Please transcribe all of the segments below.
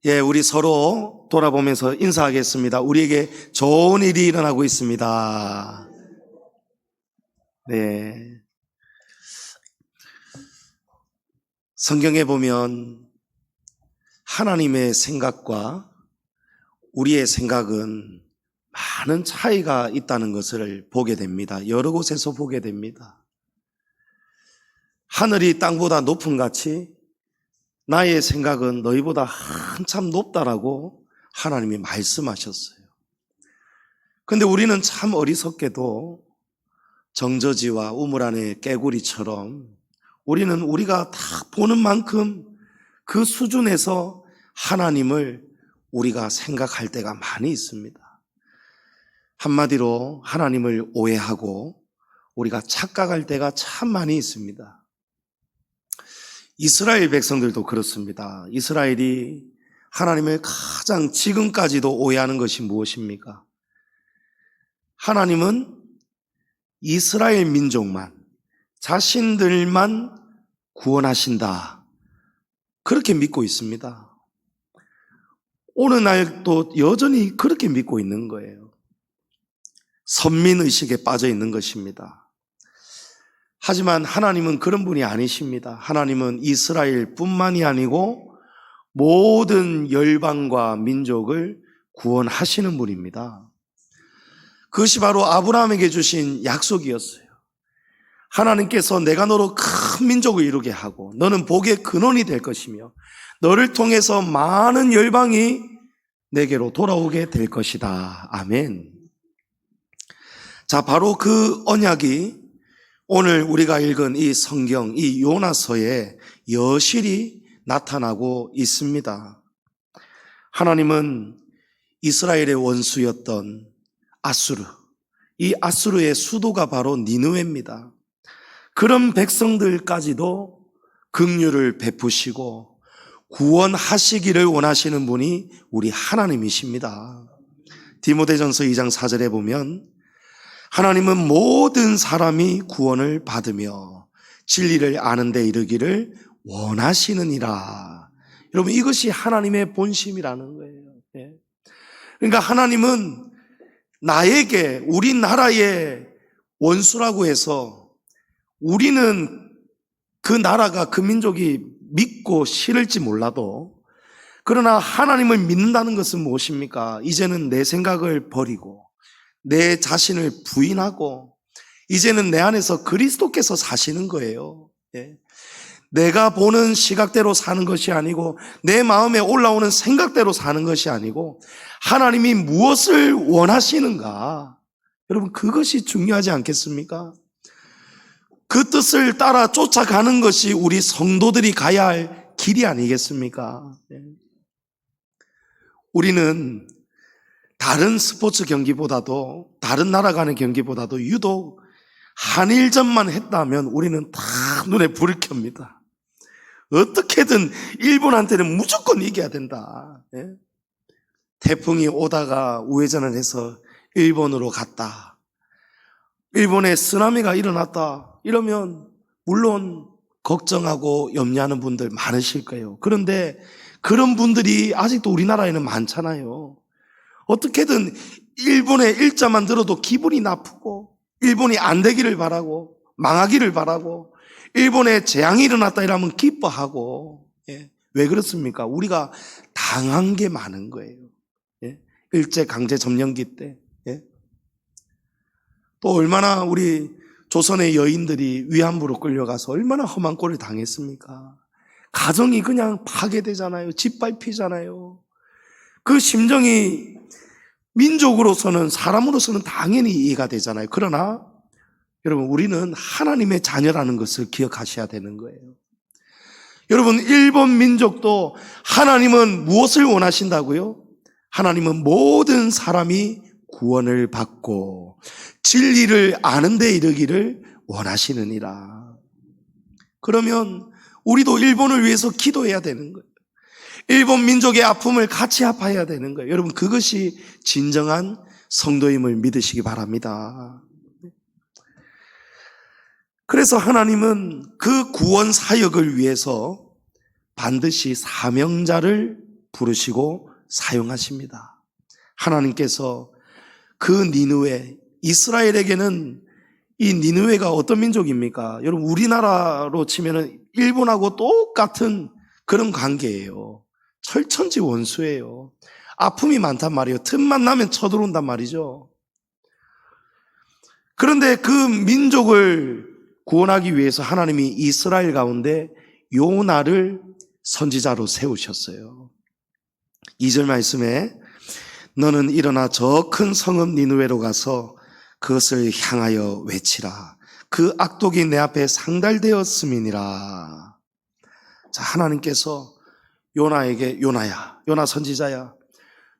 우리 서로 돌아보면서 인사하겠습니다. 우리에게 좋은 일이 일어나고 있습니다. 네. 성경에 보면 하나님의 생각과 우리의 생각은 많은 차이가 있다는 것을 보게 됩니다. 여러 곳에서 보게 됩니다. 하늘이 땅보다 높은 같이 나의 생각은 너희보다 한참 높다라고 하나님이 말씀하셨어요. 그런데 우리는 참 어리석게도 정저지와 우물 안의 깨구리처럼 우리는 우리가 다 보는 만큼 그 수준에서 하나님을 우리가 생각할 때가 많이 있습니다. 한마디로 하나님을 오해하고 우리가 착각할 때가 참 많이 있습니다. 이스라엘 백성들도 그렇습니다. 이스라엘이 하나님을 가장 지금까지도 오해하는 것이 무엇입니까? 하나님은 이스라엘 민족만, 자신들만 구원하신다, 그렇게 믿고 있습니다. 오늘 날도 여전히 그렇게 믿고 있는 거예요. 선민의식에 빠져 있는 것입니다. 하지만 하나님은 그런 분이 아니십니다. 하나님은 이스라엘뿐만이 아니고 모든 열방과 민족을 구원하시는 분입니다. 그것이 바로 아브라함에게 주신 약속이었어요. 하나님께서 내가 너로 큰 민족을 이루게 하고 너는 복의 근원이 될 것이며 너를 통해서 많은 열방이 내게로 돌아오게 될 것이다. 아멘. 자, 바로 그 언약이 오늘 우리가 읽은 이 성경, 이 요나서에 여실히 나타나고 있습니다. 하나님은 이스라엘의 원수였던 아수르, 이 아수르의 수도가 바로 니느웨입니다. 그런 백성들까지도 긍휼을 베푸시고 구원하시기를 원하시는 분이 우리 하나님이십니다. 디모데전서 2장 4절에 보면 하나님은 모든 사람이 구원을 받으며 진리를 아는 데 이르기를 원하시느니라. 여러분, 이것이 하나님의 본심이라는 거예요. 그러니까 하나님은 나에게 우리나라의 원수라고 해서 우리는 그 나라가 그 민족이 믿고 싫을지 몰라도, 그러나 하나님을 믿는다는 것은 무엇입니까? 이제는 내 생각을 버리고 내 자신을 부인하고 이제는 내 안에서 그리스도께서 사시는 거예요. 내가 보는 시각대로 사는 것이 아니고 내 마음에 올라오는 생각대로 사는 것이 아니고 하나님이 무엇을 원하시는가, 여러분, 그것이 중요하지 않겠습니까? 그 뜻을 따라 쫓아가는 것이 우리 성도들이 가야 할 길이 아니겠습니까? 우리는 다른 스포츠 경기보다도, 다른 나라 가는 경기보다도 유독 한일전만 했다면 우리는 다 눈에 불을 켭니다. 어떻게든 일본한테는 무조건 이겨야 된다. 태풍이 오다가 우회전을 해서 일본으로 갔다, 일본에 쓰나미가 일어났다, 이러면 물론 걱정하고 염려하는 분들 많으실 거예요. 그런데 그런 분들이 아직도 우리나라에는 많잖아요. 어떻게든 일본의 일자만 들어도 기분이 나쁘고 일본이 안 되기를 바라고 망하기를 바라고 일본에 재앙이 일어났다 이러면 기뻐하고. 왜 그렇습니까? 우리가 당한 게 많은 거예요. 일제강제점령기 때. 또 얼마나 우리 조선의 여인들이 위안부로 끌려가서 얼마나 험한 꼴을 당했습니까? 가정이 그냥 파괴되잖아요. 짓밟히잖아요. 그 심정이 민족으로서는, 사람으로서는 당연히 이해가 되잖아요. 그러나 여러분, 우리는 하나님의 자녀라는 것을 기억하셔야 되는 거예요. 여러분, 일본 민족도 하나님은 무엇을 원하신다고요? 하나님은 모든 사람이 구원을 받고 진리를 아는 데 이르기를 원하시느니라. 그러면 우리도 일본을 위해서 기도해야 되는 거예요. 일본 민족의 아픔을 같이 아파해야 되는 거예요. 여러분, 그것이 진정한 성도임을 믿으시기 바랍니다. 그래서 하나님은 그 구원 사역을 위해서 반드시 사명자를 부르시고 사용하십니다. 하나님께서 그 니느웨, 이스라엘에게는 이 니느웨가 어떤 민족입니까? 여러분, 우리나라로 치면은 일본하고 똑같은 그런 관계예요. 철천지 원수예요. 아픔이 많단 말이에요. 틈만 나면 쳐들어온단 말이죠. 그런데 그 민족을 구원하기 위해서 하나님이 이스라엘 가운데 요나를 선지자로 세우셨어요. 2절 말씀에 너는 일어나 저 큰 성읍 니느웨로 가서 그것을 향하여 외치라. 그 악독이 내 앞에 상달되었음이니라. 자, 하나님께서 요나에게 요나 선지자야,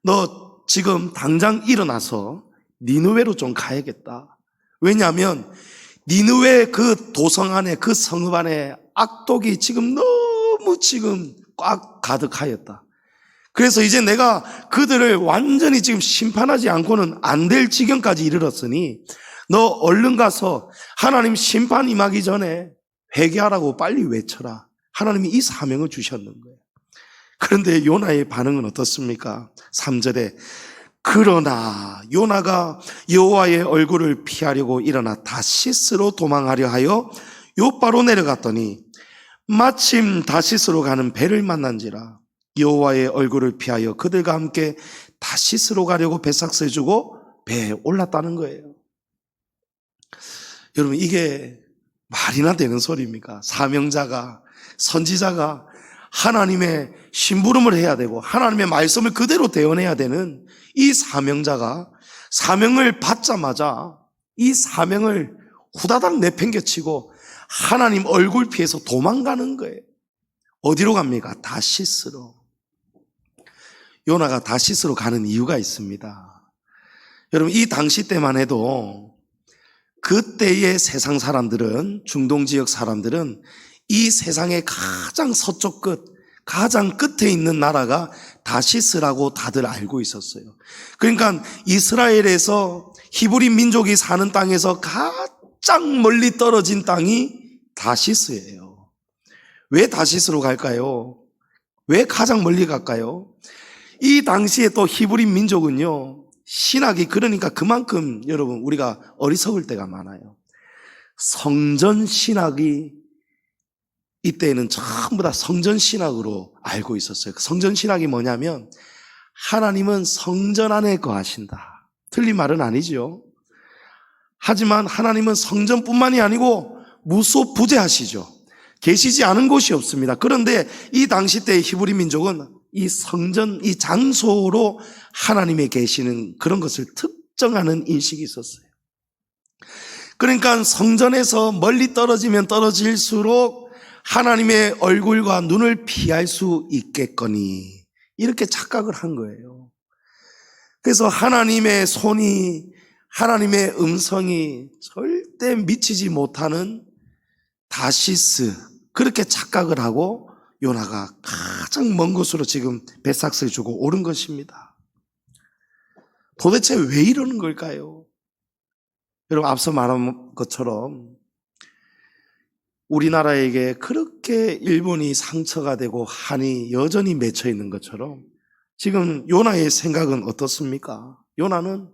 너 지금 당장 일어나서 니느웨로 좀 가야겠다. 왜냐하면 니느웨 그 도성 안에, 그 성읍 안에 악독이 지금 너무 꽉 가득하였다. 그래서 이제 내가 그들을 완전히 지금 심판하지 않고는 안 될 지경까지 이르렀으니 너 얼른 가서 하나님 심판 임하기 전에 회개하라고 빨리 외쳐라. 하나님이 이 사명을 주셨는 거예요. 그런데 요나의 반응은 어떻습니까? 3절에 그러나 요나가 여호와의 얼굴을 피하려고 일어나 다시스로 도망하려 하여 요바로 내려갔더니 마침 다시스로 가는 배를 만난지라. 여호와의 얼굴을 피하여 그들과 함께 다시스로 가려고 배삭을 주고 배에 올랐다는 거예요. 여러분, 이게 말이나 되는 소리입니까? 사명자가, 선지자가 하나님의 심부름을 해야 되고 하나님의 말씀을 그대로 대언해야 되는 이 사명자가 사명을 받자마자 이 사명을 후다닥 내팽개치고 하나님 얼굴 피해서 도망가는 거예요. 어디로 갑니까? 다시스로. 요나가 다시스로 가는 이유가 있습니다. 여러분, 이 당시 때만 해도 그때의 세상 사람들은, 중동 지역 사람들은 이 세상의 가장 서쪽 끝, 가장 끝에 있는 나라가 다시스라고 다들 알고 있었어요. 그러니까 이스라엘에서 히브리 민족이 사는 땅에서 가장 멀리 떨어진 땅이 다시스예요. 왜 다시스로 갈까요? 왜 가장 멀리 갈까요? 이 당시에 또 히브리 민족은요, 신학이 그러니까 그만큼 여러분 우리가 어리석을 때가 많아요. 성전 신학이 이때는 전부 다 성전 신학으로 알고 있었어요. 성전 신학이 뭐냐면 하나님은 성전 안에 거하신다. 틀린 말은 아니죠. 하지만 하나님은 성전뿐만이 아니고 무소부재하시죠. 계시지 않은 곳이 없습니다. 그런데 이 당시 때의 히브리 민족은 이 성전, 이 장소로 하나님의 계시는 그런 것을 특정하는 인식이 있었어요. 그러니까 성전에서 멀리 떨어지면 떨어질수록 하나님의 얼굴과 눈을 피할 수 있겠거니 이렇게 착각을 한 거예요. 그래서 하나님의 손이, 하나님의 음성이 절대 미치지 못하는 다시스, 그렇게 착각을 하고 요나가 가장 먼 곳으로 지금 배삭을 주고 오른 것입니다. 도대체 왜 이러는 걸까요? 여러분, 앞서 말한 것처럼 우리나라에게 그렇게 일본이 상처가 되고 한이 여전히 맺혀 있는 것처럼 지금 요나의 생각은 어떻습니까? 요나는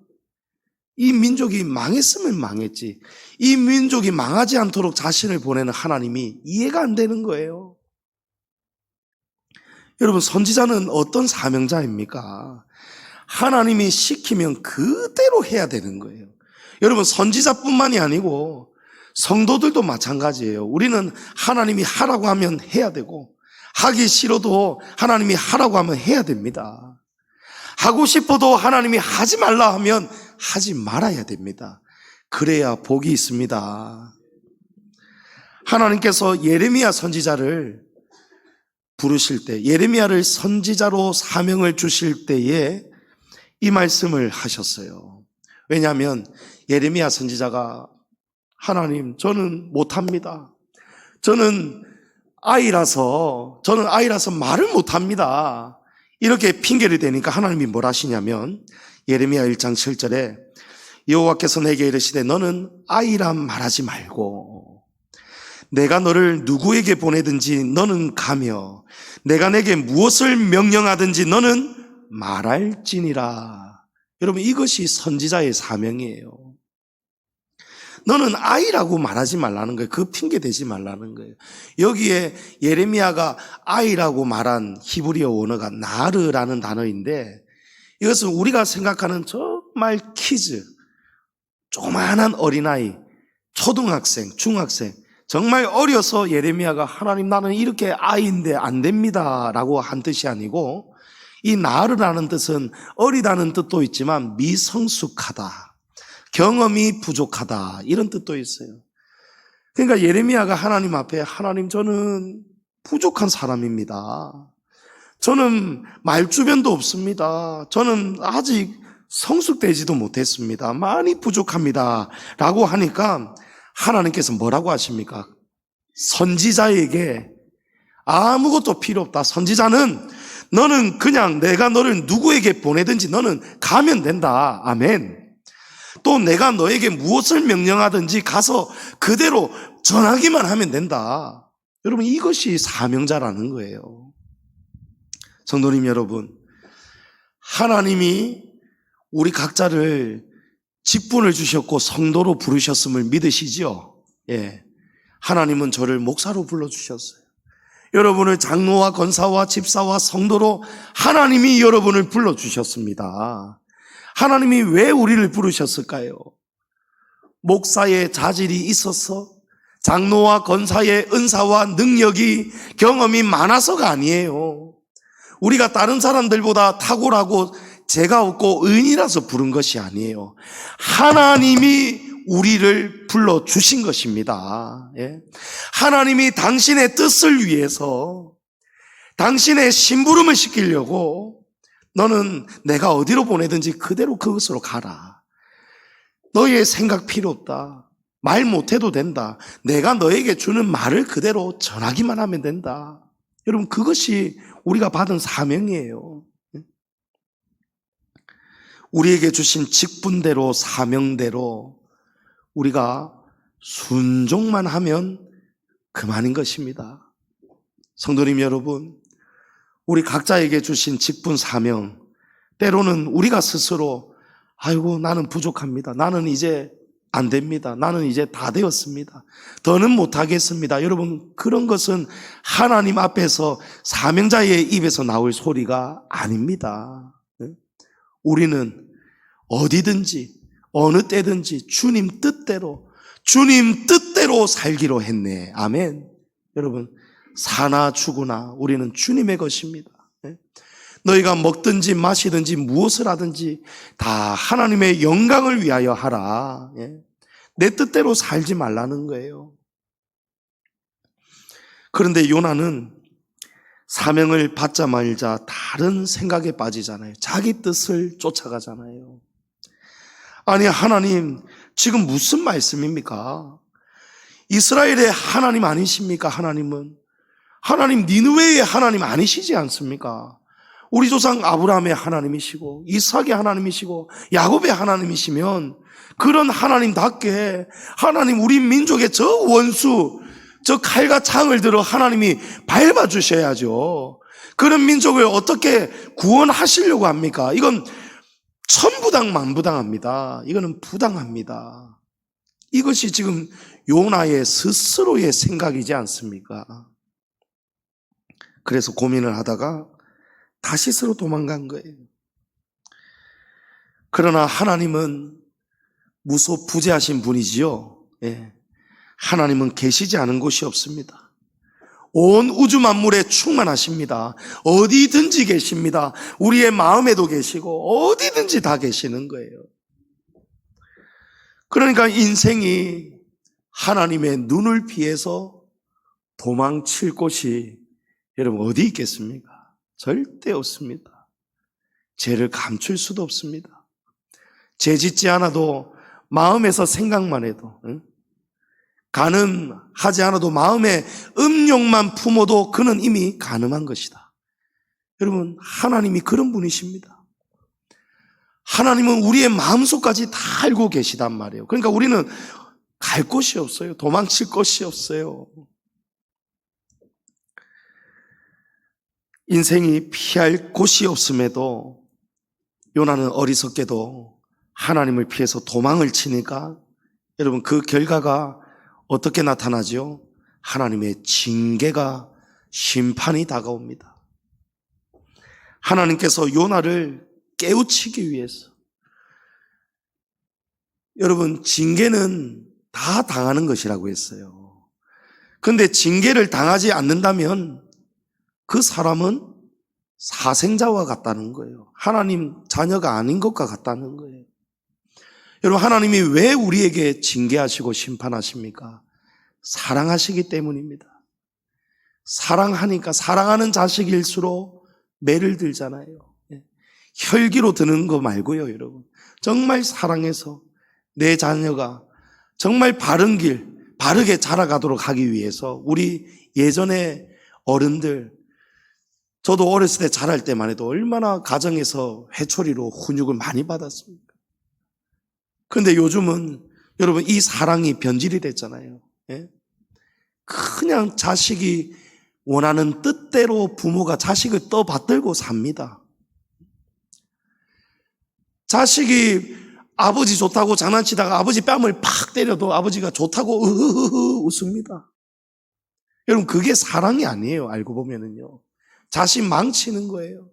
이 민족이 망했으면 망했지, 이 민족이 망하지 않도록 자신을 보내는 하나님이 이해가 안 되는 거예요. 여러분, 선지자는 어떤 사명자입니까? 하나님이 시키면 그대로 해야 되는 거예요. 여러분, 선지자뿐만이 아니고 성도들도 마찬가지예요. 우리는 하나님이 하라고 하면 해야 되고 하기 싫어도 하나님이 하라고 하면 해야 됩니다. 하고 싶어도 하나님이 하지 말라 하면 하지 말아야 됩니다. 그래야 복이 있습니다. 하나님께서 예레미야 선지자를 부르실 때, 예레미야를 선지자로 사명을 주실 때에 이 말씀을 하셨어요. 왜냐하면 예레미야 선지자가 하나님, 저는 못합니다. 저는 아이라서 말을 못합니다. 이렇게 핑계를 대니까 하나님이 뭘 하시냐면 예레미야 1장 7절에 여호와께서 내게 이르시되 너는 아이란 말하지 말고 내가 너를 누구에게 보내든지 너는 가며 내가 내게 무엇을 명령하든지 너는 말할지니라. 여러분, 이것이 선지자의 사명이에요. 너는 아이라고 말하지 말라는 거예요. 그 핑계 대지 말라는 거예요. 여기에 예레미야가 아이라고 말한 히브리어 원어가 나르라는 단어인데, 이것은 우리가 생각하는 정말 키즈, 조그만한 어린아이, 초등학생, 중학생, 정말 어려서 예레미야가 하나님 나는 이렇게 아이인데 안 됩니다 라고 한 뜻이 아니고, 이 나르라는 뜻은 어리다는 뜻도 있지만 미성숙하다, 경험이 부족하다, 이런 뜻도 있어요. 그러니까 예레미야가 하나님 앞에, 하나님 저는 부족한 사람입니다. 저는 말주변도 없습니다. 저는 아직 성숙되지도 못했습니다. 많이 부족합니다 라고 하니까 하나님께서 뭐라고 하십니까? 선지자에게 아무것도 필요 없다. 선지자는 너는 그냥 내가 너를 누구에게 보내든지 너는 가면 된다. 아멘. 또 내가 너에게 무엇을 명령하든지 가서 그대로 전하기만 하면 된다. 여러분, 이것이 사명자라는 거예요. 성도님 여러분, 하나님이 우리 각자를 직분을 주셨고 성도로 부르셨음을 믿으시지요? 예. 하나님은 저를 목사로 불러주셨어요. 여러분을 장로와 권사와 집사와 성도로 하나님이 여러분을 불러주셨습니다. 하나님이 왜 우리를 부르셨을까요? 목사의 자질이 있어서, 장로와 권사의 은사와 능력이, 경험이 많아서가 아니에요. 우리가 다른 사람들보다 탁월하고 죄가 없고 의인이라서 부른 것이 아니에요. 하나님이 우리를 불러주신 것입니다. 예? 하나님이 당신의 뜻을 위해서 당신의 심부름을 시키려고 너는 내가 어디로 보내든지 그대로 그것으로 가라. 너의 생각 필요 없다. 말 못해도 된다. 내가 너에게 주는 말을 그대로 전하기만 하면 된다. 여러분, 그것이 우리가 받은 사명이에요. 우리에게 주신 직분대로, 사명대로 우리가 순종만 하면 그만인 것입니다. 성도님 여러분, 우리 각자에게 주신 직분, 사명, 때로는 우리가 스스로 아이고 나는 부족합니다. 나는 이제 안 됩니다. 나는 이제 다 되었습니다. 더는 못하겠습니다. 여러분, 그런 것은 하나님 앞에서 사명자의 입에서 나올 소리가 아닙니다. 우리는 어디든지 어느 때든지 주님 뜻대로 살기로 했네. 아멘. 여러분, 사나 죽으나 우리는 주님의 것입니다. 너희가 먹든지 마시든지 무엇을 하든지 다 하나님의 영광을 위하여 하라. 내 뜻대로 살지 말라는 거예요. 그런데 요나는 사명을 받자마자 다른 생각에 빠지잖아요. 자기 뜻을 쫓아가잖아요. 아니, 하나님 지금 무슨 말씀입니까? 이스라엘의 하나님 아니십니까? 하나님 니느웨의 하나님 아니시지 않습니까? 우리 조상 아브라함의 하나님이시고 이삭의 하나님이시고 야곱의 하나님이시면 그런 하나님답게 하나님 우리 민족의 저 원수, 저 칼과 창을 들어 하나님이 밟아주셔야죠. 그런 민족을 어떻게 구원하시려고 합니까? 이건 천부당 만부당합니다. 이거는 부당합니다. 이것이 지금 요나의 스스로의 생각이지 않습니까? 그래서 고민을 하다가 다시스로 도망간 거예요. 그러나 하나님은 무소부재하신 분이지요. 예. 하나님은 계시지 않은 곳이 없습니다. 온 우주 만물에 충만하십니다. 어디든지 계십니다. 우리의 마음에도 계시고 어디든지 다 계시는 거예요. 그러니까 인생이 하나님의 눈을 피해서 도망칠 곳이 여러분 어디 있겠습니까? 절대 없습니다. 죄를 감출 수도 없습니다. 죄 짓지 않아도 마음에서 생각만 해도, 가늠하지 않아도 마음에 음욕만 품어도 그는 이미 가늠한 것이다. 여러분, 하나님이 그런 분이십니다. 하나님은 우리의 마음속까지 다 알고 계시단 말이에요. 그러니까 우리는 갈 곳이 없어요. 도망칠 곳이 없어요. 인생이 피할 곳이 없음에도 요나는 어리석게도 하나님을 피해서 도망을 치니까 여러분 그 결과가 어떻게 나타나죠? 하나님의 징계가 심판이 다가옵니다. 하나님께서 요나를 깨우치기 위해서 여러분 징계는 다 당하는 것이라고 했어요. 그런데 징계를 당하지 않는다면 그 사람은 사생자와 같다는 거예요. 하나님 자녀가 아닌 것과 같다는 거예요. 여러분 하나님이 왜 우리에게 징계하시고 심판하십니까? 사랑하시기 때문입니다. 사랑하니까 사랑하는 자식일수록 매를 들잖아요. 혈기로 드는 거 말고요, 여러분. 정말 사랑해서 내 자녀가 정말 바른 길, 바르게 자라가도록 하기 위해서 우리 예전에 어른들, 저도 어렸을 때 자랄 때만 해도 얼마나 가정에서 회초리로 훈육을 많이 받았습니까? 그런데 요즘은 여러분 이 사랑이 변질이 됐잖아요. 그냥 자식이 원하는 뜻대로 부모가 자식을 떠받들고 삽니다. 자식이 아버지 좋다고 장난치다가 아버지 뺨을 팍 때려도 아버지가 좋다고 으흐흐흐 웃습니다. 여러분 그게 사랑이 아니에요. 알고 보면은요. 자식 망치는 거예요.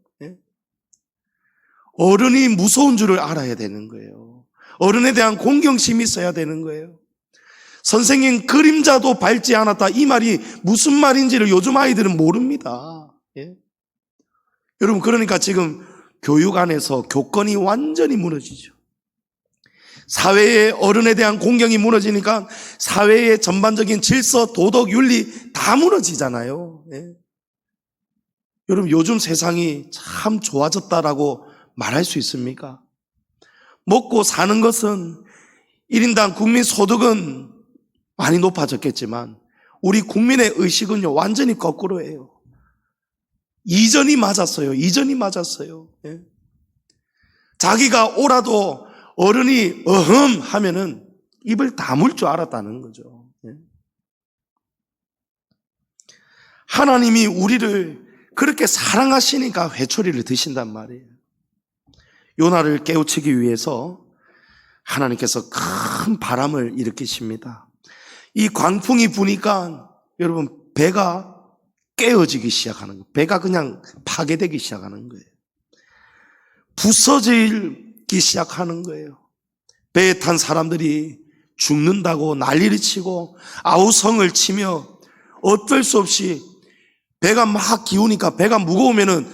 어른이 무서운 줄을 알아야 되는 거예요. 어른에 대한 공경심이 있어야 되는 거예요. 선생님 그림자도 밟지 않았다 이 말이 무슨 말인지를 요즘 아이들은 모릅니다. 여러분 그러니까 지금 교육 안에서 교권이 완전히 무너지죠. 사회의 어른에 대한 공경이 무너지니까 사회의 전반적인 질서, 도덕, 윤리 다 무너지잖아요. 여러분 요즘 세상이 참 좋아졌다라고 말할 수 있습니까? 먹고 사는 것은 1인당 국민 소득은 많이 높아졌겠지만 우리 국민의 의식은요 완전히 거꾸로예요. 이전이 맞았어요. 자기가 오라도 어른이 어흠 하면은 입을 다물 줄 알았다는 거죠. 하나님이 우리를 그렇게 사랑하시니까 회초리를 드신단 말이에요. 요나를 깨우치기 위해서 하나님께서 큰 바람을 일으키십니다. 이 광풍이 부니까 여러분 배가 깨어지기 시작하는 거예요. 배가 그냥 파괴되기 시작하는 거예요. 부서지기 시작하는 거예요. 배에 탄 사람들이 죽는다고 난리를 치고 아우성을 치며 어쩔 수 없이 배가 막 기우니까 배가 무거우면은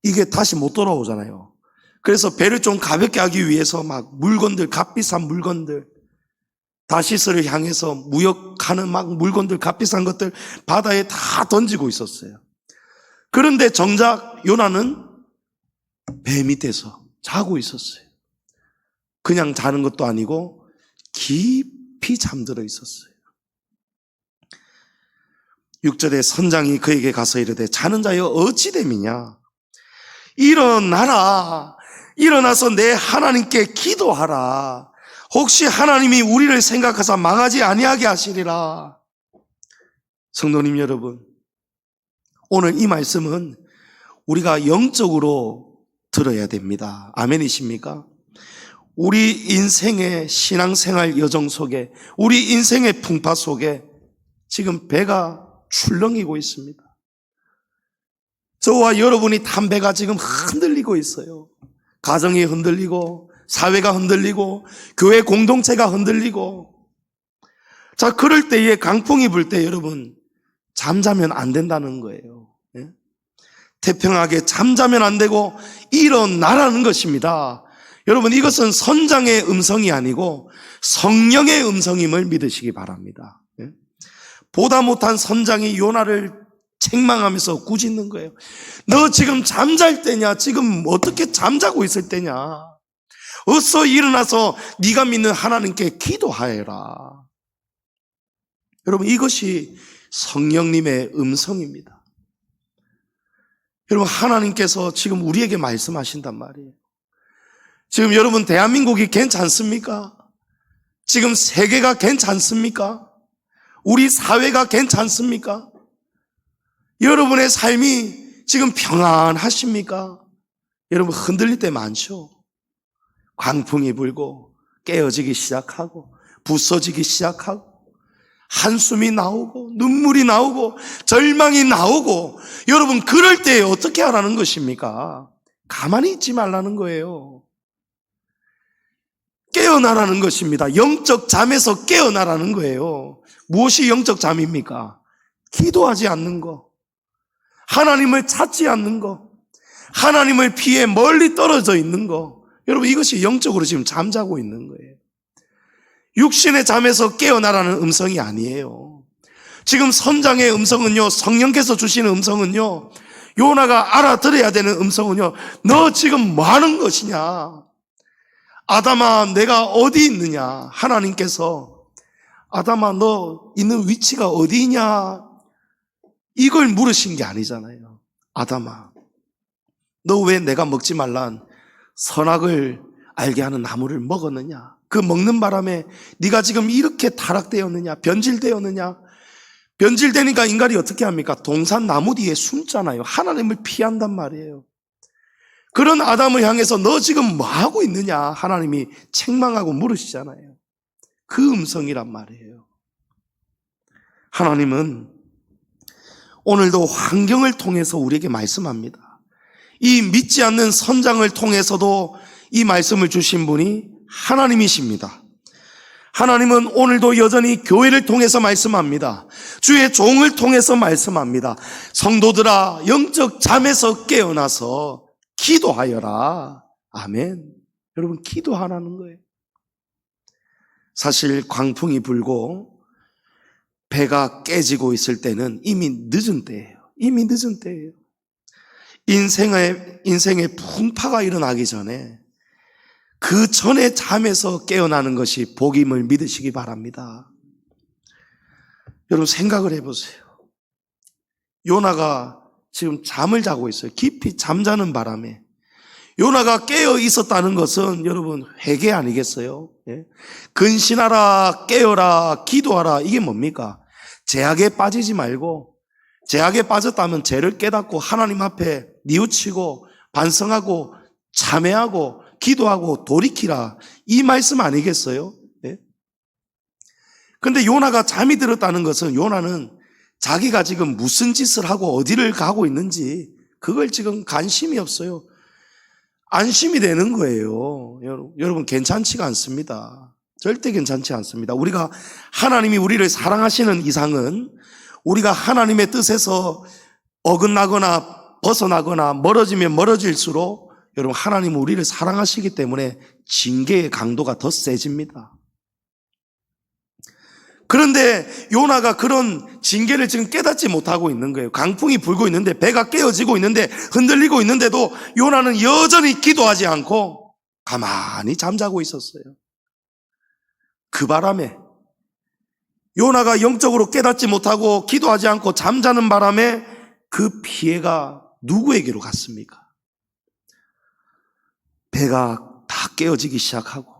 이게 다시 못 돌아오잖아요. 그래서 배를 좀 가볍게 하기 위해서 막 물건들, 값비싼 물건들, 다시스를 향해서 무역하는 막 물건들, 값비싼 것들 바다에 다 던지고 있었어요. 그런데 정작 요나는 배 밑에서 자고 있었어요. 그냥 자는 것도 아니고 깊이 잠들어 있었어요. 6절에 선장이 그에게 가서 이르되 자는 자여 어찌 됨이냐? 일어나라. 일어나서 내 하나님께 기도하라. 혹시 하나님이 우리를 생각하사 망하지 아니하게 하시리라. 성도님 여러분, 오늘 이 말씀은 우리가 영적으로 들어야 됩니다. 아멘이십니까? 우리 인생의 신앙생활 여정 속에, 우리 인생의 풍파 속에 지금 배가 출렁이고 있습니다. 저와 여러분이 탄 배가 지금 흔들리고 있어요. 가정이 흔들리고 사회가 흔들리고 교회 공동체가 흔들리고. 자, 그럴 때에 강풍이 불 때 여러분 잠자면 안 된다는 거예요. 태평하게 잠자면 안 되고 일어나라는 것입니다. 여러분 이것은 선장의 음성이 아니고 성령의 음성임을 믿으시기 바랍니다. 보다 못한 선장이 요나를 책망하면서 꾸짖는 거예요. 너 지금 잠잘 때냐? 지금 어떻게 잠자고 있을 때냐? 어서 일어나서 네가 믿는 하나님께 기도하여라. 여러분 이것이 성령님의 음성입니다. 여러분 하나님께서 지금 우리에게 말씀하신단 말이에요. 지금 여러분 대한민국이 괜찮습니까? 지금 세계가 괜찮습니까? 우리 사회가 괜찮습니까? 여러분의 삶이 지금 평안하십니까? 여러분 흔들릴 때 많죠. 광풍이 불고 깨어지기 시작하고 부서지기 시작하고 한숨이 나오고 눈물이 나오고 절망이 나오고, 여러분 그럴 때 어떻게 하라는 것입니까? 가만히 있지 말라는 거예요. 깨어나라는 것입니다. 영적 잠에서 깨어나라는 거예요. 무엇이 영적 잠입니까? 기도하지 않는 거, 하나님을 찾지 않는 거, 하나님을 피해 멀리 떨어져 있는 거. 여러분 이것이 영적으로 지금 잠자고 있는 거예요. 육신의 잠에서 깨어나라는 음성이 아니에요. 지금 선장의 음성은요, 성령께서 주시는 음성은요, 요나가 알아들어야 되는 음성은요, 너 지금 뭐 하는 것이냐? 아담아, 내가 어디 있느냐? 하나님께서 아담아, 너 있는 위치가 어디냐? 이걸 물으신 게 아니잖아요. 아담아, 너 왜 내가 먹지 말란 선악을 알게 하는 나무를 먹었느냐? 그 먹는 바람에 네가 지금 이렇게 타락되었느냐? 변질되었느냐? 변질되니까 인간이 어떻게 합니까? 동산 나무 뒤에 숨잖아요. 하나님을 피한단 말이에요. 그런 아담을 향해서 너 지금 뭐 하고 있느냐? 하나님이 책망하고 물으시잖아요. 그 음성이란 말이에요. 하나님은 오늘도 환경을 통해서 우리에게 말씀합니다. 이 믿지 않는 선장을 통해서도 이 말씀을 주신 분이 하나님이십니다. 하나님은 오늘도 여전히 교회를 통해서 말씀합니다. 주의 종을 통해서 말씀합니다. 성도들아, 영적 잠에서 깨어나서 기도하여라. 아멘. 여러분 기도하라는 거예요. 사실 광풍이 불고 배가 깨지고 있을 때는 이미 늦은 때예요. 이미 늦은 때예요. 인생의 풍파가 일어나기 전에, 그 전에 잠에서 깨어나는 것이 복임을 믿으시기 바랍니다. 여러분 생각을 해보세요. 요나가 지금 잠을 자고 있어요. 깊이 잠자는 바람에 요나가 깨어 있었다는 것은 여러분 회개 아니겠어요? 예? 근신하라, 깨어라, 기도하라. 이게 뭡니까? 죄악에 빠지지 말고, 죄악에 빠졌다면 죄를 깨닫고 하나님 앞에 뉘우치고 반성하고 참회하고 기도하고 돌이키라, 이 말씀 아니겠어요? 예? 근데 요나가 잠이 들었다는 것은 요나는 자기가 지금 무슨 짓을 하고 어디를 가고 있는지 그걸 지금 관심이 없어요. 안심이 되는 거예요. 여러분 괜찮지가 않습니다. 절대 괜찮지 않습니다. 우리가 하나님이 우리를 사랑하시는 이상은 우리가 하나님의 뜻에서 어긋나거나 벗어나거나 멀어지면 멀어질수록 여러분 하나님은 우리를 사랑하시기 때문에 징계의 강도가 더 세집니다. 그런데 요나가 그런 징계를 지금 깨닫지 못하고 있는 거예요. 강풍이 불고 있는데, 배가 깨어지고 있는데, 흔들리고 있는데도 요나는 여전히 기도하지 않고 가만히 잠자고 있었어요. 그 바람에 요나가 영적으로 깨닫지 못하고 기도하지 않고 잠자는 바람에 그 피해가 누구에게로 갔습니까? 배가 다 깨어지기 시작하고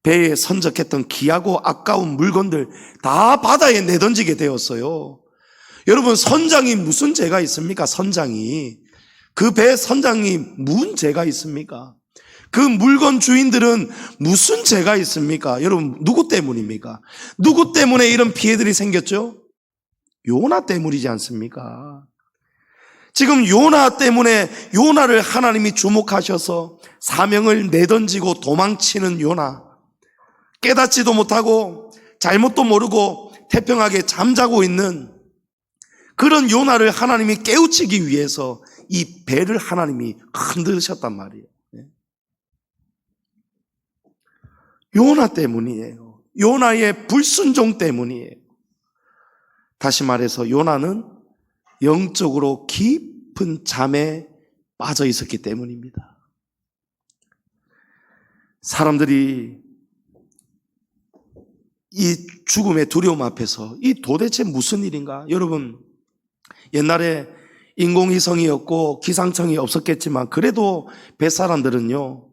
배에 선적했던 귀하고 아까운 물건들 다 바다에 내던지게 되었어요. 여러분 선장이 무슨 죄가 있습니까? 선장이, 그 배 선장이 무슨 죄가 있습니까? 그 물건 주인들은 무슨 죄가 있습니까? 여러분 누구 때문입니까? 누구 때문에 이런 피해들이 생겼죠? 요나 때문이지 않습니까? 지금 요나 때문에 요나를 하나님이 주목하셔서 사명을 내던지고 도망치는 요나, 깨닫지도 못하고 잘못도 모르고 태평하게 잠자고 있는 그런 요나를 하나님이 깨우치기 위해서 이 배를 하나님이 흔드셨단 말이에요. 요나 때문이에요. 요나의 불순종 때문이에요. 다시 말해서 요나는 영적으로 깊은 잠에 빠져 있었기 때문입니다. 사람들이 이 죽음의 두려움 앞에서 이 도대체 무슨 일인가? 여러분 옛날에 인공위성이었고 기상청이 없었겠지만 그래도 뱃사람들은요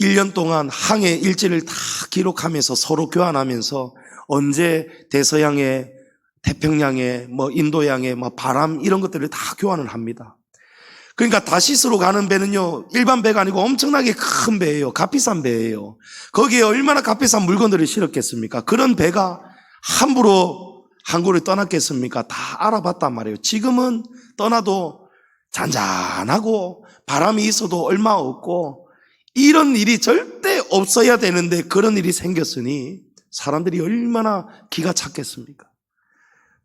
1년 동안 항해 일지를 다 기록하면서 서로 교환하면서 언제 대서양에, 태평양에, 인도양에, 바람 이런 것들을 다 교환을 합니다. 그러니까 다시스로 가는 배는요, 일반 배가 아니고 엄청나게 큰 배예요. 값비싼 배예요. 거기에 얼마나 값비싼 물건들을 실었겠습니까? 그런 배가 함부로 항구를 떠났겠습니까? 다 알아봤단 말이에요. 지금은 떠나도 잔잔하고 바람이 있어도 얼마 없고 이런 일이 절대 없어야 되는데 그런 일이 생겼으니 사람들이 얼마나 기가 찼겠습니까?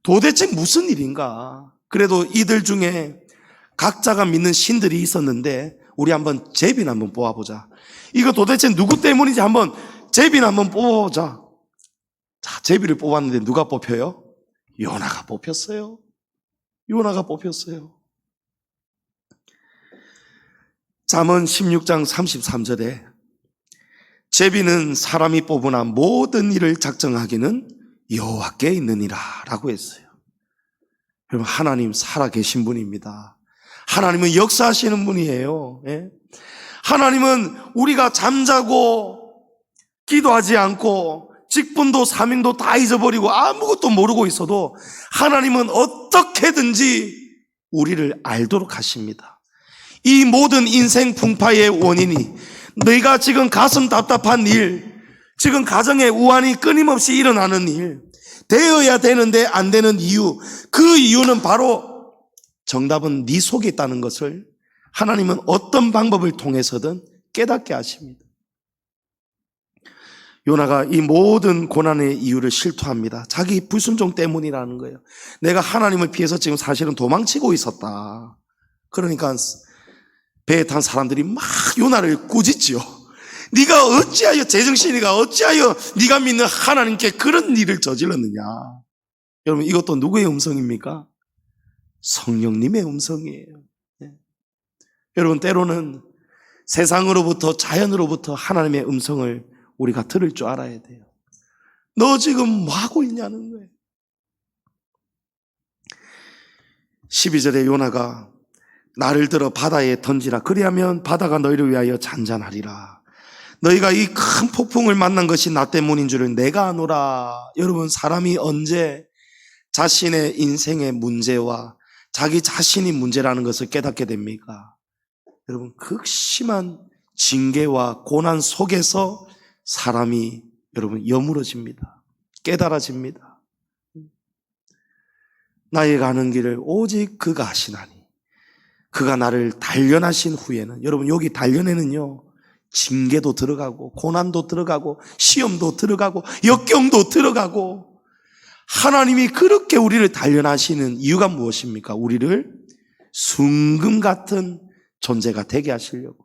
도대체 무슨 일인가? 그래도 이들 중에 각자가 믿는 신들이 있었는데 우리 한번 제비나 한번 뽑아보자. 이거 도대체 누구 때문인지 한번 제비나 한번 뽑아보자. 자, 제비를 뽑았는데 누가 뽑혀요? 요나가 뽑혔어요. 요나가 뽑혔어요. 잠언 16장 33절에 제비는 사람이 뽑으나 모든 일을 작정하기는 여호와께 있느니라 라고 했어요. 여러분, 하나님 살아계신 분입니다. 하나님은 역사하시는 분이에요. 예? 하나님은 우리가 잠자고 기도하지 않고 직분도 사명도 다 잊어버리고 아무것도 모르고 있어도 하나님은 어떻게든지 우리를 알도록 하십니다. 이 모든 인생 풍파의 원인이 너희가 지금 가슴 답답한 일, 지금 가정에 우환이 끊임없이 일어나는 일, 되어야 되는데 안 되는 이유, 그 이유는 바로 정답은 네 속에 있다는 것을 하나님은 어떤 방법을 통해서든 깨닫게 하십니다. 요나가 이 모든 고난의 이유를 실토합니다. 자기 불순종 때문이라는 거예요. 내가 하나님을 피해서 지금 사실은 도망치고 있었다. 그러니까 배에 탄 사람들이 막 요나를 꾸짖지요. 네가 어찌하여, 제정신이가 어찌하여 네가 믿는 하나님께 그런 일을 저질렀느냐. 여러분, 이것도 누구의 음성입니까? 성령님의 음성이에요. 네. 여러분, 때로는 세상으로부터, 자연으로부터 하나님의 음성을 우리가 들을 줄 알아야 돼요. 너 지금 뭐 하고 있냐는 거예요. 12절에 요나가 나를 들어 바다에 던지라. 그리하면 바다가 너희를 위하여 잔잔하리라. 너희가 이 큰 폭풍을 만난 것이 나 때문인 줄을 내가 아노라. 여러분, 사람이 언제 자신의 인생의 문제와 자기 자신이 문제라는 것을 깨닫게 됩니까? 여러분, 극심한 징계와 고난 속에서 사람이 여러분 여물어집니다. 깨달아집니다. 나의 가는 길을 오직 그가 하시나니 그가 나를 단련하신 후에는, 여러분 여기 단련에는요 징계도 들어가고 고난도 들어가고 시험도 들어가고 역경도 들어가고, 하나님이 그렇게 우리를 단련하시는 이유가 무엇입니까? 우리를 순금 같은 존재가 되게 하시려고.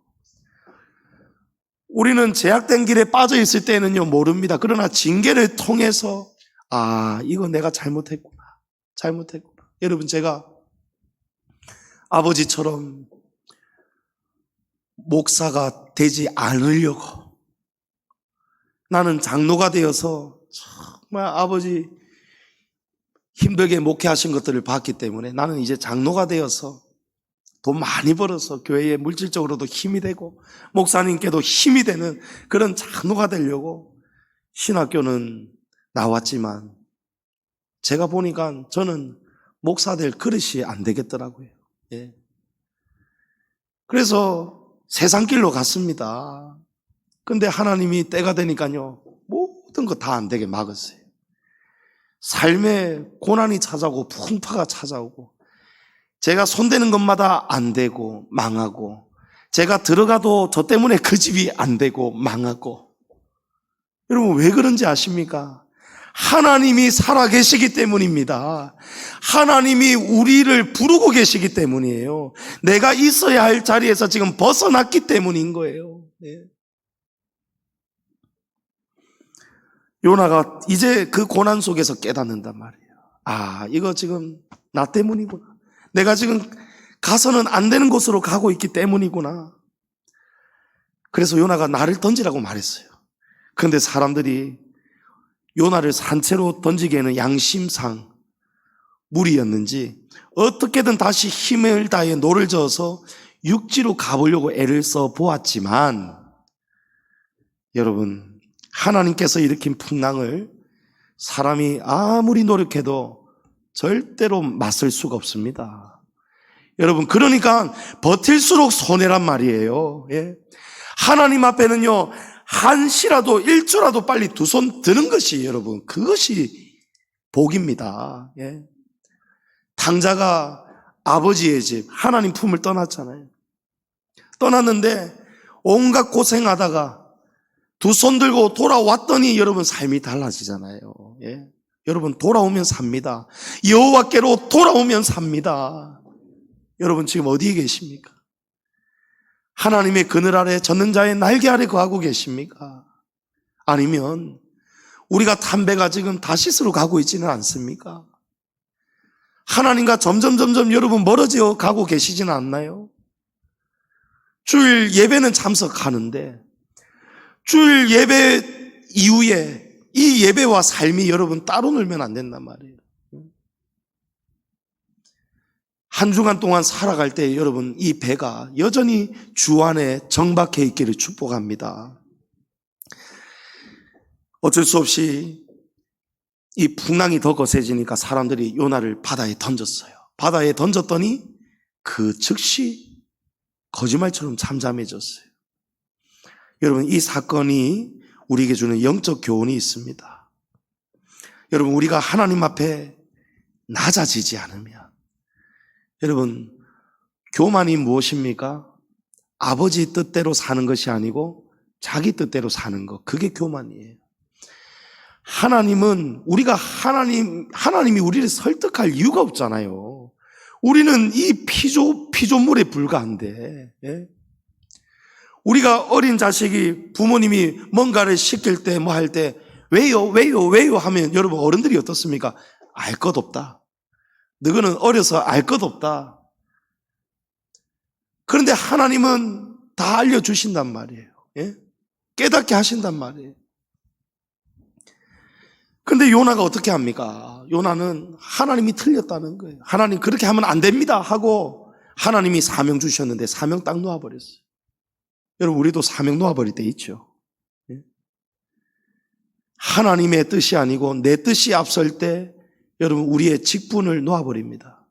우리는 제약된 길에 빠져 있을 때는요 모릅니다. 그러나 징계를 통해서 이거 내가 잘못했구나. 여러분, 제가 아버지처럼 목사가 되지 않으려고, 나는 장로가 되어서 정말 아버지 힘들게 목회하신 것들을 봤기 때문에 나는 이제 장로가 되어서 돈 많이 벌어서 교회에 물질적으로도 힘이 되고 목사님께도 힘이 되는 그런 장로가 되려고 신학교는 나왔지만, 제가 보니까 저는 목사 될 그릇이 안 되겠더라고요. 예. 그래서 세상 길로 갔습니다. 근데 하나님이 때가 되니까요 모든 거 다 안 되게 막았어요. 삶에 고난이 찾아오고 풍파가 찾아오고, 제가 손대는 것마다 안 되고 망하고, 제가 들어가도 저 때문에 그 집이 안 되고 망하고. 여러분, 왜 그런지 아십니까? 하나님이 살아계시기 때문입니다. 하나님이 우리를 부르고 계시기 때문이에요. 내가 있어야 할 자리에서 지금 벗어났기 때문인 거예요. 네. 요나가 이제 그 고난 속에서 깨닫는단 말이에요. 이거 지금 나 때문이구나. 내가 지금 가서는 안 되는 곳으로 가고 있기 때문이구나. 그래서 요나가 나를 던지라고 말했어요. 그런데 사람들이 요나를 산채로 던지기에는 양심상 무리였는지 어떻게든 다시 힘을 다해 노를 저어서 육지로 가보려고 애를 써 보았지만 여러분, 하나님께서 일으킨 풍랑을 사람이 아무리 노력해도 절대로 맞설 수가 없습니다. 여러분, 그러니까 버틸수록 손해란 말이에요. 예? 하나님 앞에는요, 한시라도 1초라도 빨리 두 손 드는 것이, 여러분, 그것이 복입니다. 예? 탕자가 아버지의 집, 하나님 품을 떠났잖아요. 떠났는데 온갖 고생하다가 두 손 들고 돌아왔더니 여러분 삶이 달라지잖아요. 예? 여러분, 돌아오면 삽니다. 여호와께로 돌아오면 삽니다. 여러분, 지금 어디에 계십니까? 하나님의 그늘 아래 젖는 자의 날개 아래 거하고 계십니까? 아니면 우리가 담배가 지금 다시스로 가고 있지는 않습니까? 하나님과 점점 여러분 멀어져 가고 계시지는 않나요? 주일 예배는 참석하는데 주일 예배 이후에 이 예배와 삶이 여러분 따로 놀면 안 된단 말이에요. 한 주간 동안 살아갈 때 여러분, 이 배가 여전히 주 안에 정박해 있기를 축복합니다. 어쩔 수 없이 이 풍랑이 더 거세지니까 사람들이 요나를 바다에 던졌어요. 바다에 던졌더니 그 즉시 거짓말처럼 잠잠해졌어요. 여러분, 이 사건이 우리에게 주는 영적 교훈이 있습니다. 여러분, 우리가 하나님 앞에 낮아지지 않으면, 여러분, 교만이 무엇입니까? 아버지 뜻대로 사는 것이 아니고 자기 뜻대로 사는 것, 그게 교만이에요. 하나님은 우리가 하나님이 우리를 설득할 이유가 없잖아요. 우리는 이 피조물에 불과한데, 예? 우리가 어린 자식이 부모님이 뭔가를 시킬 때 뭐 할 때 왜요 하면 여러분, 어른들이 어떻습니까? 알 것 없다. 너희는 어려서 알 것 없다. 그런데 하나님은 다 알려주신단 말이에요. 예? 깨닫게 하신단 말이에요. 그런데 요나가 어떻게 합니까? 요나는 하나님이 틀렸다는 거예요. 하나님 그렇게 하면 안 됩니다 하고 하나님이 사명 주셨는데 사명 딱 놓아버렸어요. 여러분, 우리도 사명 놓아버릴 때 있죠. 예? 하나님의 뜻이 아니고 내 뜻이 앞설 때 여러분, 우리의 직분을 놓아버립니다.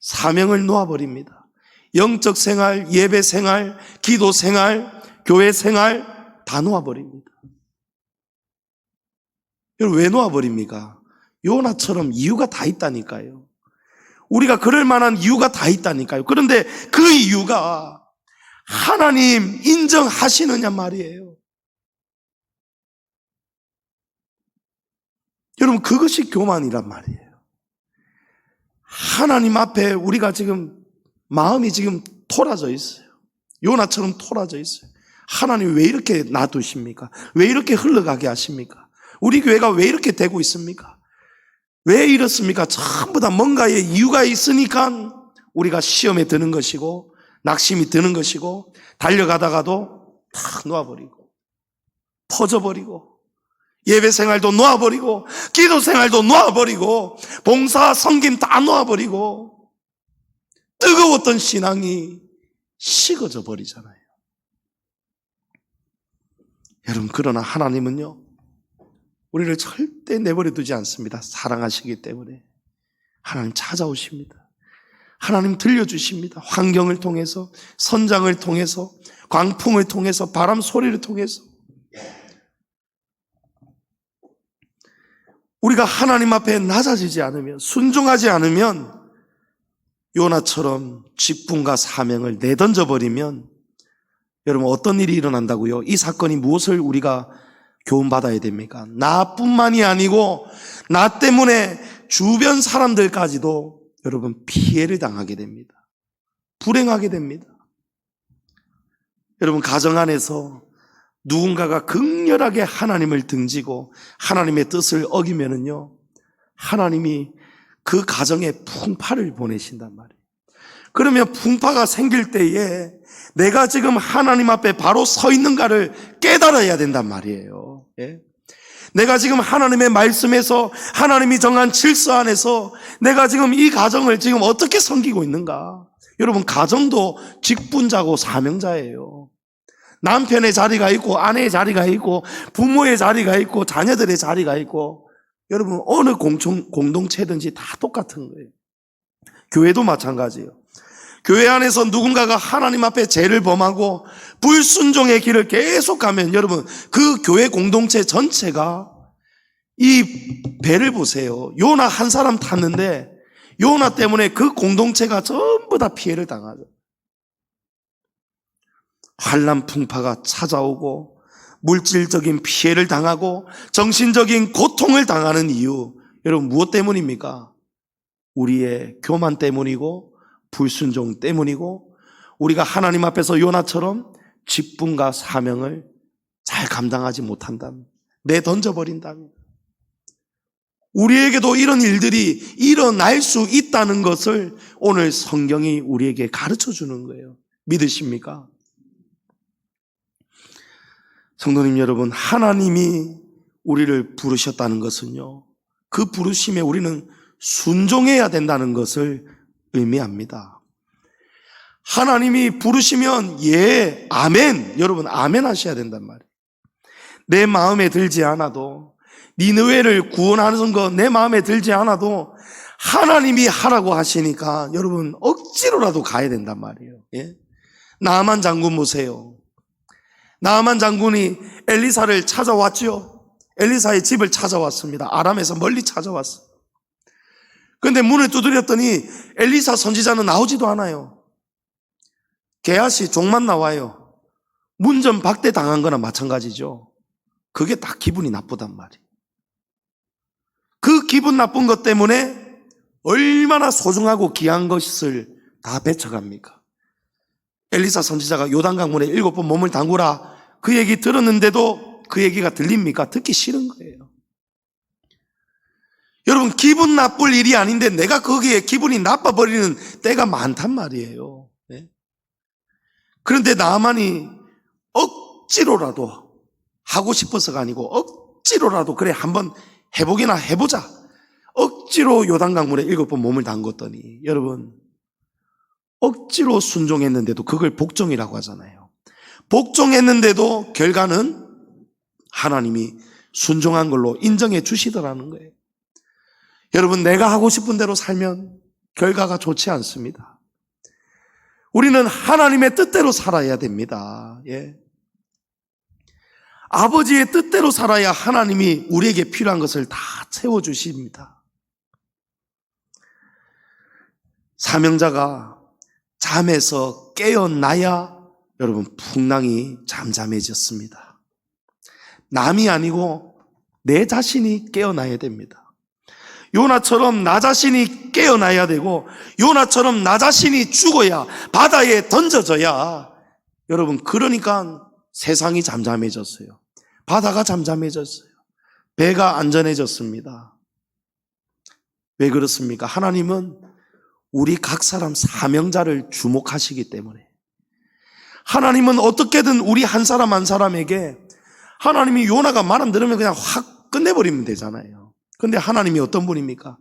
사명을 놓아버립니다. 영적 생활, 예배 생활, 기도 생활, 교회 생활 다 놓아버립니다. 여러분, 왜 놓아버립니까? 요나처럼 이유가 다 있다니까요. 우리가 그럴 만한 이유가 다 있다니까요. 그런데 그 이유가 하나님 인정하시느냐 말이에요. 여러분, 그것이 교만이란 말이에요. 하나님 앞에 우리가 지금 마음이 지금 토라져 있어요. 요나처럼 토라져 있어요. 하나님 왜 이렇게 놔두십니까? 왜 이렇게 흘러가게 하십니까? 우리 교회가 왜 이렇게 되고 있습니까? 왜 이렇습니까? 전부 다 뭔가의 이유가 있으니까 우리가 시험에 드는 것이고 낙심이 드는 것이고 달려가다가도 탁 놓아버리고 퍼져버리고 예배 생활도 놓아버리고 기도 생활도 놓아버리고 봉사 섬김 다 놓아버리고 뜨거웠던 신앙이 식어져 버리잖아요. 여러분, 그러나 하나님은요, 우리를 절대 내버려 두지 않습니다. 사랑하시기 때문에 하나님 찾아오십니다. 하나님 들려주십니다. 환경을 통해서, 선장을 통해서, 광풍을 통해서, 바람 소리를 통해서. 우리가 하나님 앞에 낮아지지 않으면, 순종하지 않으면 요나처럼 직분과 사명을 내던져버리면 여러분, 어떤 일이 일어난다고요? 이 사건이 무엇을 우리가 교훈받아야 됩니까? 나뿐만이 아니고 나 때문에 주변 사람들까지도 여러분 피해를 당하게 됩니다. 불행하게 됩니다. 여러분, 가정 안에서 누군가가 극렬하게 하나님을 등지고 하나님의 뜻을 어기면은요, 하나님이 그 가정에 풍파를 보내신단 말이에요. 그러면 풍파가 생길 때에 내가 지금 하나님 앞에 바로 서 있는가를 깨달아야 된단 말이에요. 예? 내가 지금 하나님의 말씀에서 하나님이 정한 질서 안에서 내가 지금 이 가정을 지금 어떻게 섬기고 있는가? 여러분, 가정도 직분자고 사명자예요. 남편의 자리가 있고 아내의 자리가 있고 부모의 자리가 있고 자녀들의 자리가 있고 여러분 어느 공동체든지 다 똑같은 거예요. 교회도 마찬가지예요. 교회 안에서 누군가가 하나님 앞에 죄를 범하고 불순종의 길을 계속 가면 여러분 그 교회 공동체 전체가 이 배를 보세요. 요나 한 사람 탔는데 요나 때문에 그 공동체가 전부 다 피해를 당하죠. 환난 풍파가 찾아오고 물질적인 피해를 당하고 정신적인 고통을 당하는 이유 여러분 무엇 때문입니까? 우리의 교만 때문이고 불순종 때문이고 우리가 하나님 앞에서 요나처럼 직분과 사명을 잘 감당하지 못한다면 내던져버린다면 우리에게도 이런 일들이 일어날 수 있다는 것을 오늘 성경이 우리에게 가르쳐 주는 거예요. 믿으십니까? 성도님 여러분, 하나님이 우리를 부르셨다는 것은요, 그 부르심에 우리는 순종해야 된다는 것을 의미합니다. 하나님이 부르시면 예, 아멘. 여러분 아멘 하셔야 된단 말이에요. 내 마음에 들지 않아도 니느웨를 구원하는 거 내 마음에 들지 않아도 하나님이 하라고 하시니까 여러분 억지로라도 가야 된단 말이에요. 예? 나아만 장군 보세요. 나아만 장군이 엘리사를 찾아왔죠. 엘리사의 집을 찾아왔습니다. 아람에서 멀리 찾아왔어요. 그런데 문을 두드렸더니 엘리사 선지자는 나오지도 않아요. 게하시 종만 나와요. 문전 박대 당한 거나 마찬가지죠. 그게 딱 기분이 나쁘단 말이에요. 그 기분 나쁜 것 때문에 얼마나 소중하고 귀한 것을 다 배쳐갑니까? 엘리사 선지자가 요단강 물에 7번 몸을 담그라 그 얘기 들었는데도 그 얘기가 들립니까? 듣기 싫은 거예요. 여러분 기분 나쁠 일이 아닌데 내가 거기에 기분이 나빠버리는 때가 많단 말이에요. 네? 그런데 나만이 억지로라도 하고 싶어서가 아니고 억지로라도 그래 한번 해보기나 해보자. 억지로 요단강물에 7번 몸을 담궜더니 여러분 억지로 순종했는데도 그걸 복종이라고 하잖아요. 복종했는데도 결과는 하나님이 순종한 걸로 인정해 주시더라는 거예요. 여러분 내가 하고 싶은 대로 살면 결과가 좋지 않습니다. 우리는 하나님의 뜻대로 살아야 됩니다. 예. 아버지의 뜻대로 살아야 하나님이 우리에게 필요한 것을 다 채워주십니다. 사명자가 잠에서 깨어나야 여러분 풍랑이 잠잠해졌습니다. 남이 아니고 내 자신이 깨어나야 됩니다. 요나처럼 나 자신이 깨어나야 되고 요나처럼 나 자신이 죽어야 바다에 던져져야 여러분 그러니까 세상이 잠잠해졌어요. 바다가 잠잠해졌어요. 배가 안전해졌습니다. 왜 그렇습니까? 하나님은 우리 각 사람 사명자를 주목하시기 때문에 하나님은 어떻게든 우리 한 사람 한 사람에게 하나님이 요나가 말 안 들으면 그냥 확 끝내버리면 되잖아요. 그런데 하나님이 어떤 분입니까?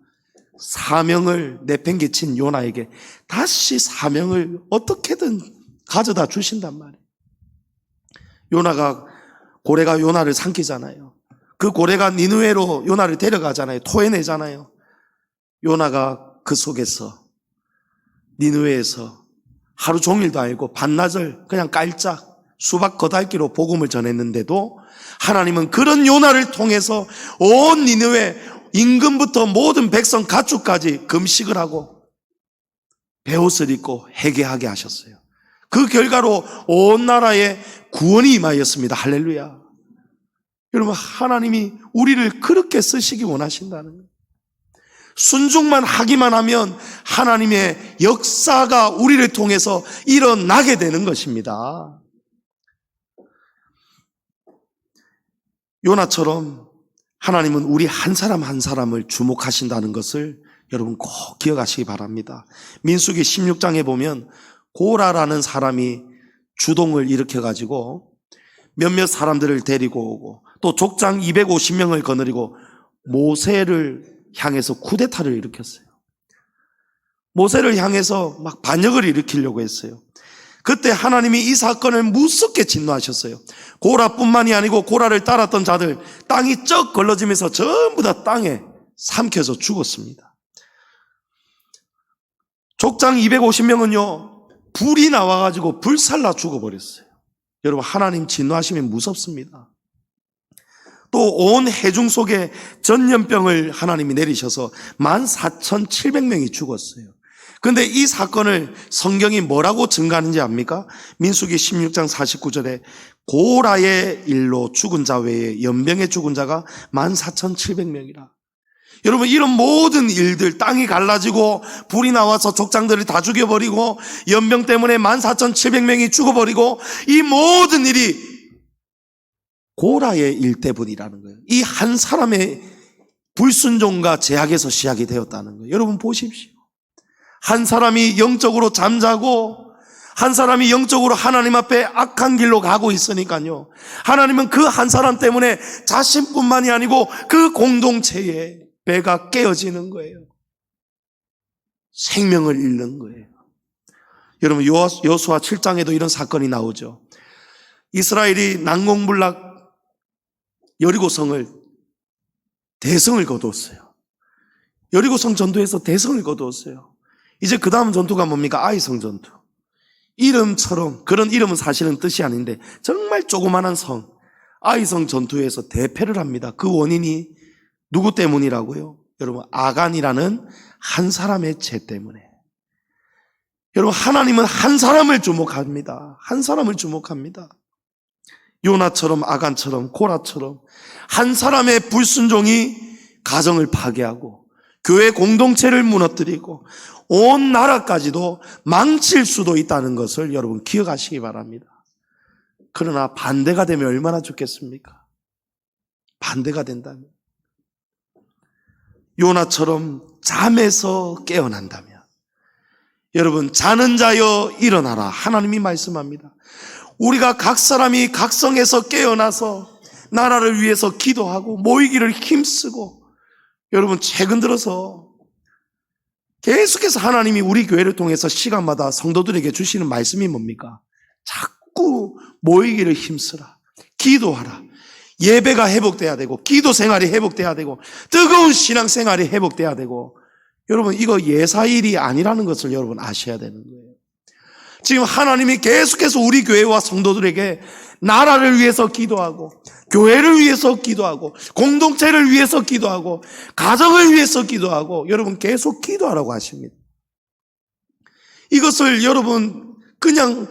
사명을 내팽개친 요나에게 다시 사명을 어떻게든 가져다 주신단 말이에요. 요나가 고래가 요나를 삼키잖아요. 그 고래가 니느웨로 요나를 데려가잖아요. 토해내잖아요. 요나가 그 속에서 니느웨에서 하루 종일도 아니고 반나절 그냥 깔짝 수박 거달기로 복음을 전했는데도 하나님은 그런 요나를 통해서 온 니느웨 임금부터 모든 백성 가축까지 금식을 하고 베옷을 입고 회개하게 하셨어요. 그 결과로 온 나라에 구원이 임하였습니다. 할렐루야. 여러분 하나님이 우리를 그렇게 쓰시기 원하신다는 거예요. 순종만 하기만 하면 하나님의 역사가 우리를 통해서 일어나게 되는 것입니다. 요나처럼 하나님은 우리 한 사람 한 사람을 주목하신다는 것을 여러분 꼭 기억하시기 바랍니다. 민수기 16장에 보면 고라라는 사람이 주동을 일으켜가지고 몇몇 사람들을 데리고 오고 또 족장 250명을 거느리고 모세를 향해서 쿠데타를 일으켰어요. 모세를 향해서 막 반역을 일으키려고 했어요. 그때 하나님이 이 사건을 무섭게 진노하셨어요. 고라뿐만이 아니고 고라를 따랐던 자들, 땅이 쩍 걸러지면서 전부 다 땅에 삼켜서 죽었습니다. 족장 250명은요 불이 나와가지고 불살라 죽어버렸어요. 여러분, 하나님 진노하시면 무섭습니다. 또 온 해중 속에 전염병을 하나님이 내리셔서 14,700명이 죽었어요. 그런데 이 사건을 성경이 뭐라고 증가하는지 압니까? 민수기 16장 49절에 고라의 일로 죽은 자 외에 연병에 죽은 자가 14,700명이라. 여러분, 이런 모든 일들, 땅이 갈라지고 불이 나와서 족장들을 다 죽여버리고 연병 때문에 14,700명이 죽어버리고 이 모든 일이 고라의 일 때문이라는 거예요. 이 한 사람의 불순종과 제약에서 시작이 되었다는 거예요. 여러분 보십시오. 한 사람이 영적으로 잠자고 한 사람이 영적으로 하나님 앞에 악한 길로 가고 있으니까요, 하나님은 그 한 사람 때문에 자신뿐만이 아니고 그 공동체에 배가 깨어지는 거예요. 생명을 잃는 거예요. 여러분, 여호수아 7장에도 이런 사건이 나오죠. 이스라엘이 난공불락 여리고성을 대성을 거두었어요. 여리고성 전투에서 대성을 거두었어요. 이제 그 다음 전투가 뭡니까? 아이성 전투. 이름처럼, 그런 이름은 사실은 뜻이 아닌데 정말 조그마한 성 아이성 전투에서 대패를 합니다. 그 원인이 누구 때문이라고요? 여러분, 아간이라는 한 사람의 죄 때문에. 여러분, 하나님은 한 사람을 주목합니다. 한 사람을 주목합니다. 요나처럼, 아간처럼, 고라처럼 한 사람의 불순종이 가정을 파괴하고 교회 공동체를 무너뜨리고 온 나라까지도 망칠 수도 있다는 것을 여러분 기억하시기 바랍니다. 그러나 반대가 되면 얼마나 좋겠습니까? 반대가 된다면, 요나처럼 잠에서 깨어난다면, 여러분, 자는 자여 일어나라, 하나님이 말씀합니다. 우리가 각 사람이 각성에서 깨어나서 나라를 위해서 기도하고 모이기를 힘쓰고, 여러분, 최근 들어서 계속해서 하나님이 우리 교회를 통해서 시간마다 성도들에게 주시는 말씀이 뭡니까? 자꾸 모이기를 힘쓰라, 기도하라, 예배가 회복돼야 되고 기도 생활이 회복돼야 되고 뜨거운 신앙 생활이 회복돼야 되고. 여러분, 이거 예사일이 아니라는 것을 여러분 아셔야 되는 거예요. 지금 하나님이 계속해서 우리 교회와 성도들에게 나라를 위해서 기도하고 교회를 위해서 기도하고 공동체를 위해서 기도하고 가정을 위해서 기도하고, 여러분 계속 기도하라고 하십니다. 이것을 여러분 그냥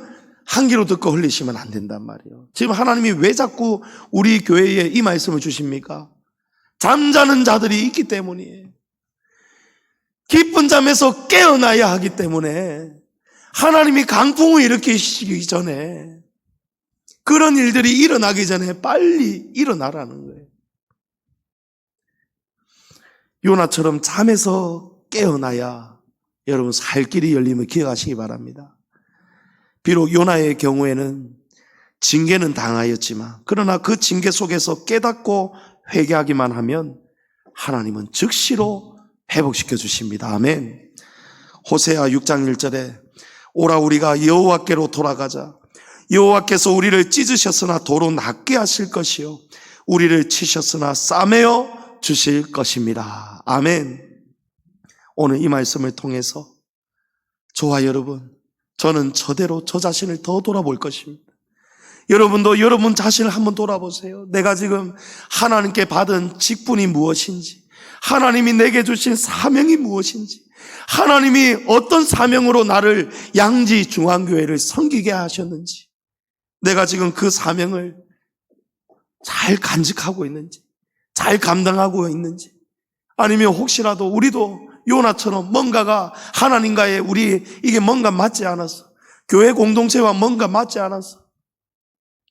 한 귀로 듣고 흘리시면 안 된단 말이에요. 지금 하나님이 왜 자꾸 우리 교회에 이 말씀을 주십니까? 잠자는 자들이 있기 때문이에요. 깊은 잠에서 깨어나야 하기 때문에 하나님이 강풍을 일으키시기 전에, 그런 일들이 일어나기 전에 빨리 일어나라는 거예요. 요나처럼 잠에서 깨어나야 여러분 살 길이 열림을 기억하시기 바랍니다. 비록 요나의 경우에는 징계는 당하였지만, 그러나 그 징계 속에서 깨닫고 회개하기만 하면 하나님은 즉시로 회복시켜 주십니다. 아멘. 호세아 6장 1절에 오라 우리가 여호와께로 돌아가자. 여호와께서 우리를 찢으셨으나 도로 낫게 하실 것이요 우리를 치셨으나 싸매어 주실 것입니다. 아멘. 오늘 이 말씀을 통해서 저와 여러분, 저는 저대로 저 자신을 더 돌아볼 것입니다. 여러분도 여러분 자신을 한번 돌아보세요. 내가 지금 하나님께 받은 직분이 무엇인지, 하나님이 내게 주신 사명이 무엇인지, 하나님이 어떤 사명으로 나를 양지 중앙교회를 섬기게 하셨는지, 내가 지금 그 사명을 잘 간직하고 있는지, 잘 감당하고 있는지, 아니면 혹시라도 우리도 요나처럼 뭔가가 하나님과의 우리 이게 뭔가 맞지 않아서, 교회 공동체와 뭔가 맞지 않아서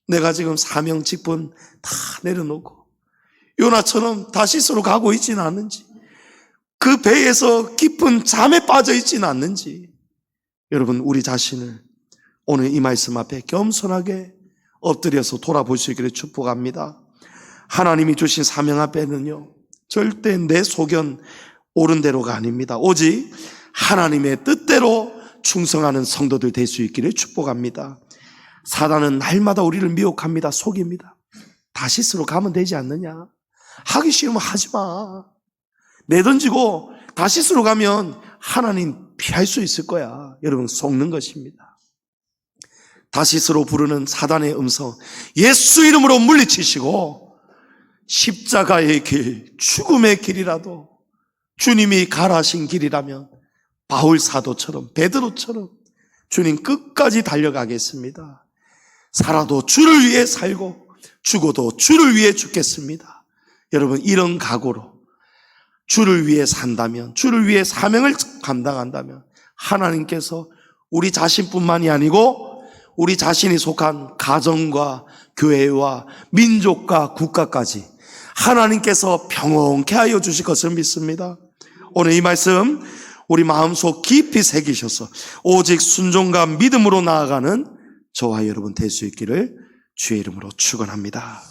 내가 지금 사명 직분 다 내려놓고 요나처럼 다시스로 가고 있지는 않는지, 그 배에서 깊은 잠에 빠져 있지는 않는지, 여러분 우리 자신을 오늘 이 말씀 앞에 겸손하게 엎드려서 돌아볼 수 있기를 축복합니다. 하나님이 주신 사명 앞에는요 절대 내 소견 옳은 대로가 아닙니다. 오직 하나님의 뜻대로 충성하는 성도들 될 수 있기를 축복합니다. 사단은 날마다 우리를 미혹합니다. 속입니다. 다시스로 가면 되지 않느냐? 하기 싫으면 하지 마. 내던지고 다시스로 가면 하나님 피할 수 있을 거야. 여러분, 속는 것입니다. 다시스로 부르는 사단의 음성, 예수 이름으로 물리치시고 십자가의 길, 죽음의 길이라도 주님이 가라신 길이라면 바울 사도처럼, 베드로처럼 주님 끝까지 달려가겠습니다. 살아도 주를 위해 살고 죽어도 주를 위해 죽겠습니다. 여러분, 이런 각오로 주를 위해 산다면, 주를 위해 사명을 감당한다면 하나님께서 우리 자신뿐만이 아니고 우리 자신이 속한 가정과 교회와 민족과 국가까지 하나님께서 평온케 하여 주실 것을 믿습니다. 오늘 이 말씀 우리 마음속 깊이 새기셔서 오직 순종과 믿음으로 나아가는 저와 여러분 될 수 있기를 주의 이름으로 축원합니다.